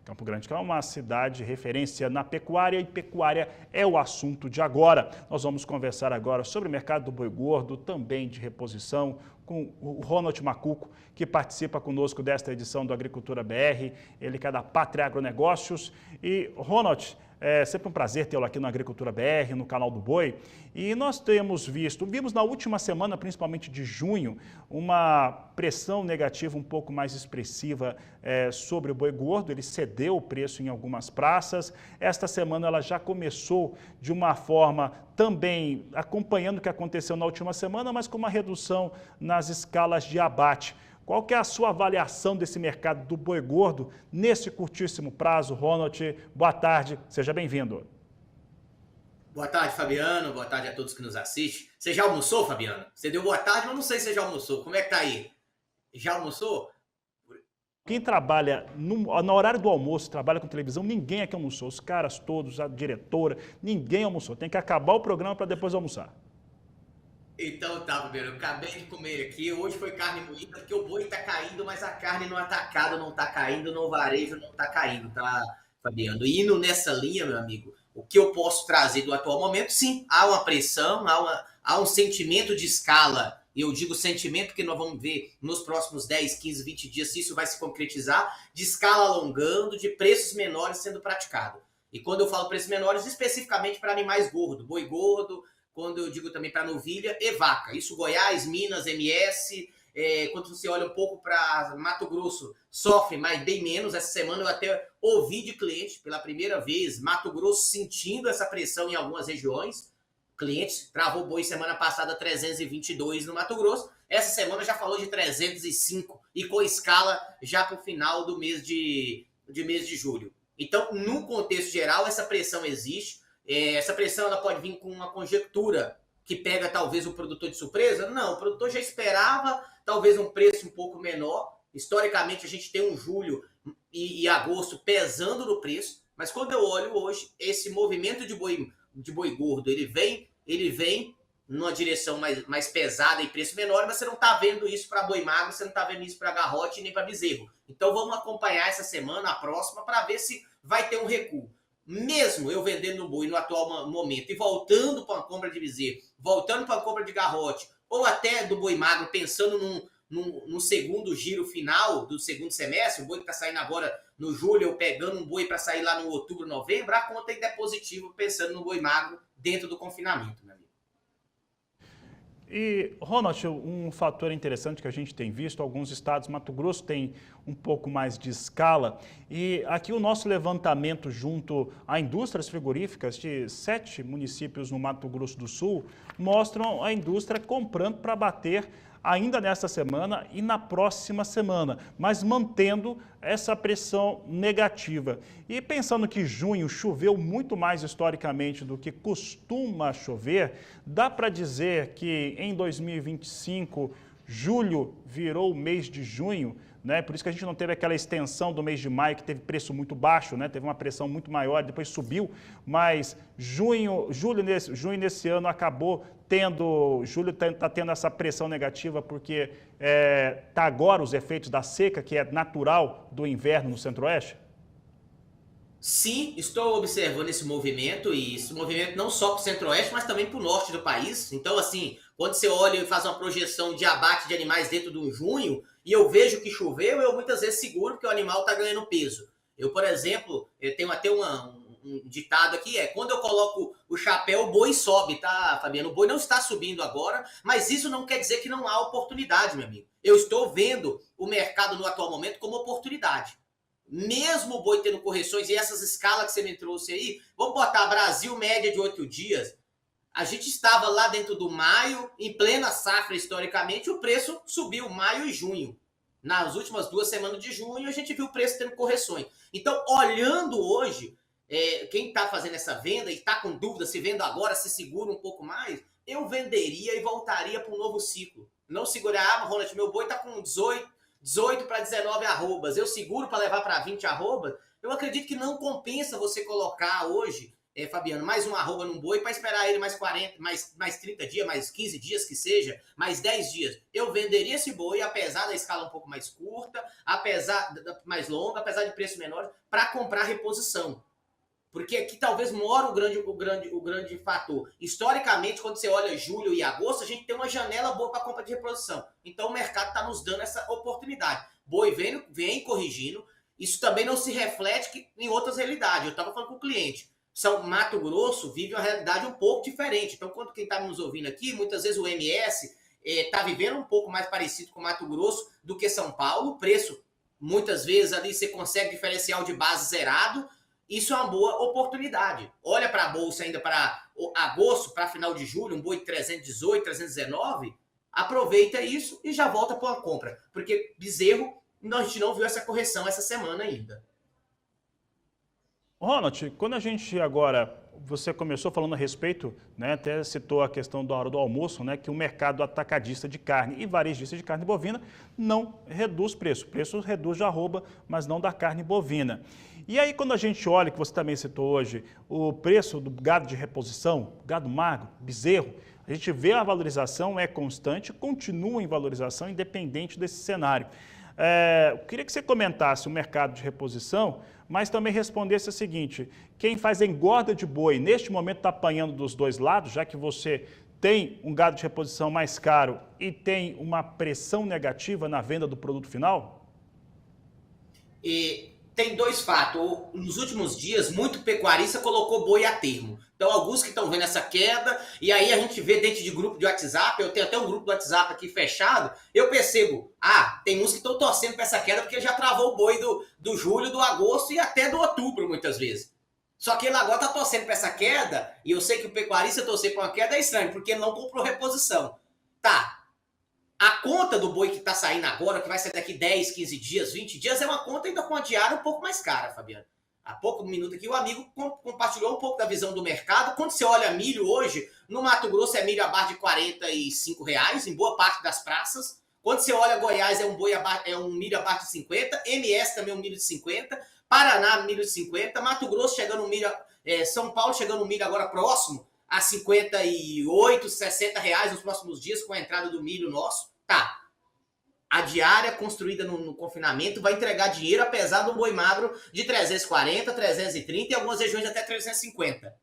Campo Grande, que é uma cidade de referência na pecuária, e pecuária é o assunto de agora. Nós vamos conversar agora sobre o mercado do boi gordo, também de reposição, com o Ronald Macuco, que participa conosco desta edição do Agricultura BR, ele que é da Pátria Agronegócios. E, Ronald, é sempre um prazer tê-lo aqui no Agricultura BR, no canal do Boi. E nós vimos na última semana, principalmente de junho, uma pressão negativa um pouco mais expressiva sobre o boi gordo. Ele cedeu o preço em algumas praças. Esta semana ela já começou de uma forma também acompanhando o que aconteceu na última semana, mas com uma redução nas escalas de abate. Qual que é a sua avaliação desse mercado do boi gordo nesse curtíssimo prazo, Ronald? Boa tarde, seja bem-vindo. Boa tarde, Fabiano. Boa tarde a todos que nos assistem. Você já almoçou, Fabiano? Você deu boa tarde, mas não sei se você já almoçou. Como é que tá aí? Já almoçou? Quem trabalha no horário do almoço, trabalha com televisão, ninguém aqui almoçou. Os caras todos, a diretora, ninguém almoçou. Tem que acabar o programa para depois almoçar. Então tá, Fabiano. Eu acabei de comer aqui. Hoje foi carne moída, porque o boi tá caindo, mas a carne no atacado não tá caindo, no varejo não tá caindo, tá, Fabiano? E indo nessa linha, meu amigo, o que eu posso trazer do atual momento, sim, há uma pressão, há um sentimento de escala. E eu digo sentimento porque nós vamos ver nos próximos 10, 15, 20 dias se isso vai se concretizar, de escala alongando, de preços menores sendo praticado. E quando eu falo preços menores, especificamente para animais gordos, boi gordo, quando eu digo também para novilha e vaca. Isso Goiás, Minas, MS, quando você olha um pouco para Mato Grosso, sofre, mas bem menos. Essa semana eu até ouvi de cliente, pela primeira vez, Mato Grosso sentindo essa pressão em algumas regiões. Clientes travou boi semana passada 322 no Mato Grosso. Essa semana já falou de 305 e com escala já para o final do mês de julho. Então, no contexto geral, essa pressão existe. Essa pressão ela pode vir com uma conjectura que pega talvez o produtor de surpresa? Não, o produtor já esperava talvez um preço um pouco menor. Historicamente, a gente tem um julho e agosto pesando no preço, mas quando eu olho hoje, esse movimento de boi gordo, ele vem numa direção mais pesada e preço menor, mas você não está vendo isso para boi magro, você não está vendo isso para garrote nem para bezerro. Então vamos acompanhar essa semana, a próxima, para ver se vai ter um recuo. Mesmo eu vendendo boi no atual momento e voltando para uma compra de bezerro, voltando para a compra de garrote, ou até do boi magro, pensando num segundo giro final do segundo semestre, o boi que está saindo agora no julho, eu pegando um boi para sair lá no outubro, novembro, a conta ainda é positiva pensando no boi magro dentro do confinamento, meu amigo. E, Ronald, um fator interessante que a gente tem visto, alguns estados, Mato Grosso tem um pouco mais de escala, e aqui o nosso levantamento junto a indústrias frigoríficas de 7 municípios no Mato Grosso do Sul mostram a indústria comprando para bater ainda nesta semana e na próxima semana, mas mantendo essa pressão negativa. E pensando que junho choveu muito mais historicamente do que costuma chover, dá para dizer que em 2025, julho virou o mês de junho, né? Por isso que a gente não teve aquela extensão do mês de maio, que teve preço muito baixo, né? Teve uma pressão muito maior, depois subiu, mas junho nesse ano acabou julho está tendo essa pressão negativa porque está agora os efeitos da seca, que é natural do inverno no Centro-Oeste? Sim, estou observando esse movimento, e esse movimento não só para o Centro-Oeste, mas também para o Norte do país. Então, assim, quando você olha e faz uma projeção de abate de animais dentro de um junho, e eu vejo que choveu, eu muitas vezes seguro porque o animal está ganhando peso. Eu, por exemplo, eu tenho até um ditado aqui, quando eu coloco o chapéu, o boi sobe, tá, Fabiano? O boi não está subindo agora, mas isso não quer dizer que não há oportunidade, meu amigo. Eu estou vendo o mercado no atual momento como oportunidade. Mesmo o boi tendo correções e essas escalas que você me trouxe aí, vamos botar Brasil média de 8 dias, a gente estava lá dentro do maio, em plena safra historicamente, o preço subiu maio e junho. Nas últimas 2 semanas de junho, a gente viu o preço tendo correções. Então, olhando hoje, quem está fazendo essa venda e está com dúvida se vendo agora, se segura um pouco mais, eu venderia e voltaria para um novo ciclo. Não segurar, Ronald, meu boi está com 18 para 19 arrobas, eu seguro para levar para 20 arrobas. Eu acredito que não compensa você colocar hoje Fabiano, mais um arroba num boi para esperar ele mais 40, mais 30 dias, mais 15 dias que seja, mais 10 dias. Eu venderia esse boi, apesar da escala um pouco mais curta, apesar mais longa, apesar de preço menor, para comprar reposição. Porque aqui talvez mora o grande fator. Historicamente, quando você olha julho e agosto, a gente tem uma janela boa para compra de reposição. Então o mercado está nos dando essa oportunidade. Boi vem corrigindo. Isso também não se reflete em outras realidades. Eu estava falando com o cliente. Mato Grosso vive uma realidade um pouco diferente. Então, quando quem está nos ouvindo aqui, muitas vezes o MS está vivendo um pouco mais parecido com Mato Grosso do que São Paulo. O preço, muitas vezes, ali você consegue diferencial de base zerado. Isso é uma boa oportunidade. Olha para a bolsa ainda para agosto, para final de julho, um boi de 318, 319, aproveita isso e já volta para uma compra. Porque bezerro, a gente não viu essa correção essa semana ainda. Ronald, quando a gente agora, você começou falando a respeito, né, até citou a questão da hora do almoço, né, que o mercado atacadista de carne e varejista de carne bovina não reduz preço. O preço reduz de arroba, mas não da carne bovina. E aí quando a gente olha, que você também citou hoje, o preço do gado de reposição, gado magro, bezerro, a gente vê a valorização é constante, continua em valorização independente desse cenário. Eu queria que você comentasse o mercado de reposição, mas também respondesse o seguinte: quem faz engorda de boi neste momento está apanhando dos dois lados, já que você tem um gado de reposição mais caro e tem uma pressão negativa na venda do produto final? Tem dois fatos. Nos últimos dias, muito pecuarista colocou boi a termo. Então, alguns que estão vendo essa queda, e aí a gente vê dentro de grupo de WhatsApp, eu tenho até um grupo do WhatsApp aqui fechado, eu percebo, tem uns que estão torcendo para essa queda porque já travou o boi do julho, do agosto e até do outubro, muitas vezes. Só que ele agora está torcendo para essa queda, e eu sei que o pecuarista torcer para uma queda é estranho, porque ele não comprou reposição. Tá. A conta do boi que está saindo agora, que vai sair daqui 10, 15 dias, 20 dias, é uma conta ainda com a diária um pouco mais cara, Fabiano. Há pouco minuto aqui, o amigo compartilhou um pouco da visão do mercado. Quando você olha milho hoje, no Mato Grosso é milho abaixo de R$45, em boa parte das praças. Quando você olha Goiás, é um milho abaixo de 50. MS também é um milho de 50. Paraná, milho de 50. Mato Grosso chegando um milho... São Paulo chegando um milho agora próximo a 58, 60 reais nos próximos dias com a entrada do milho nosso. Tá. A diária construída no confinamento vai entregar dinheiro, apesar do boi magro de 340, 330 e algumas regiões até 350.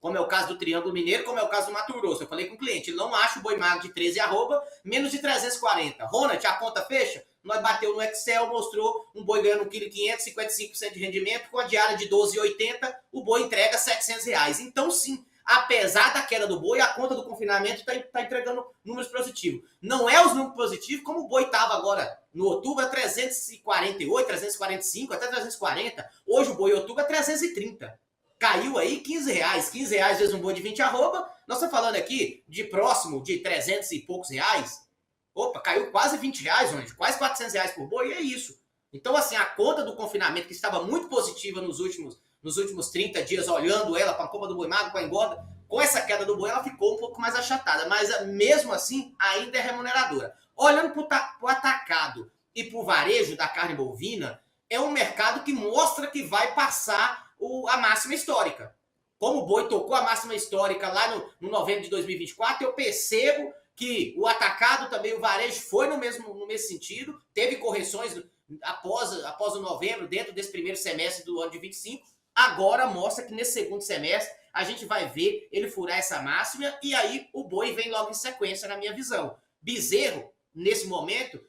Como é o caso do Triângulo Mineiro, como é o caso do Mato Grosso. Eu falei com o cliente, ele não acha o boi magro de 13 arroba menos de 340. Ronald, a conta fecha? Nós bateu no Excel, mostrou um boi ganhando 1,5 kg, 55% de rendimento, com a diária de 12,80, o boi entrega R$700. Então, sim, apesar da queda do boi, a conta do confinamento está entregando números positivos. Não é os números positivos, como o boi estava agora no outubro, é 348, 345, até 340. Hoje o boi em outubro é 330. Caiu aí R$15. R$15 vezes um boi de 20 arroba. Nós estamos falando aqui de próximo de 300 e poucos reais. Opa, caiu quase R$20, onde? Quase R$400 por boi, e é isso. Então, assim, a conta do confinamento, que estava muito positiva nos últimos 30 dias, olhando ela com a compra do boi magro, com a engorda, com essa queda do boi, ela ficou um pouco mais achatada. Mas, mesmo assim, ainda é remuneradora. Olhando para o atacado e para o varejo da carne bovina, é um mercado que mostra que vai passar a máxima histórica. Como o boi tocou a máxima histórica lá no novembro de 2024, eu percebo que o atacado também, o varejo, foi no mesmo sentido, teve correções após o novembro, dentro desse primeiro semestre do ano de 25, agora mostra que nesse segundo semestre a gente vai ver ele furar essa máxima e aí o boi vem logo em sequência, na minha visão. Bezerro, nesse momento,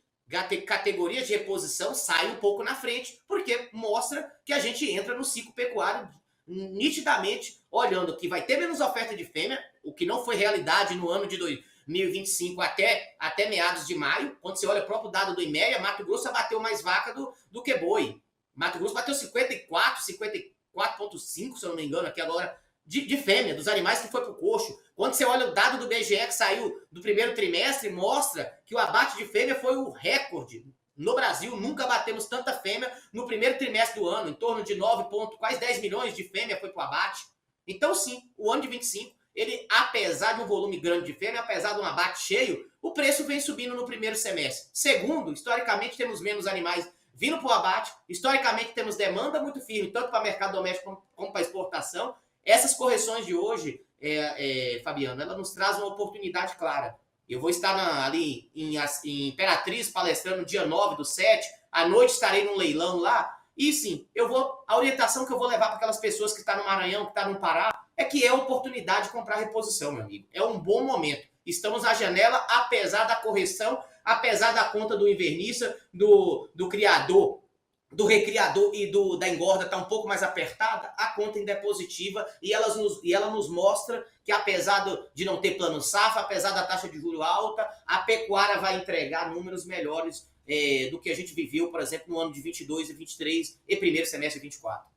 categoria de reposição sai um pouco na frente, porque mostra que a gente entra no ciclo pecuário nitidamente, olhando que vai ter menos oferta de fêmea, o que não foi realidade no ano de 2025 até meados de maio. Quando você olha o próprio dado do IMEA, Mato Grosso abateu mais vaca do que boi. Mato Grosso bateu 54,5, se eu não me engano, aqui agora, de fêmea, dos animais que foi pro coxo. Quando você olha o dado do BGE que saiu do primeiro trimestre, mostra que o abate de fêmea foi o recorde. No Brasil, nunca batemos tanta fêmea no primeiro trimestre do ano, em torno de quase 10 milhões de fêmea foi pro abate. Então, sim, o ano de 25, ele, apesar de um volume grande de fêmea, apesar de um abate cheio, o preço vem subindo no primeiro semestre. Segundo, historicamente, temos menos animais vindo para o abate. Historicamente, temos demanda muito firme, tanto para o mercado doméstico como para exportação. Essas correções de hoje, Fabiano, ela nos traz uma oportunidade clara. Eu vou estar ali em Imperatriz palestrando dia 9/7, à noite estarei num leilão lá, e sim, a orientação que eu vou levar para aquelas pessoas que estão no Maranhão, que estão no Pará, é que é oportunidade de comprar reposição, meu amigo. É um bom momento. Estamos na janela, apesar da correção, apesar da conta do invernista, do criador, do recriador e da engorda está um pouco mais apertada, a conta ainda é positiva e ela nos mostra que apesar de não ter plano safra, apesar da taxa de juros alta, a pecuária vai entregar números melhores do que a gente viveu, por exemplo, no ano de 22 e 23 e primeiro semestre de 24.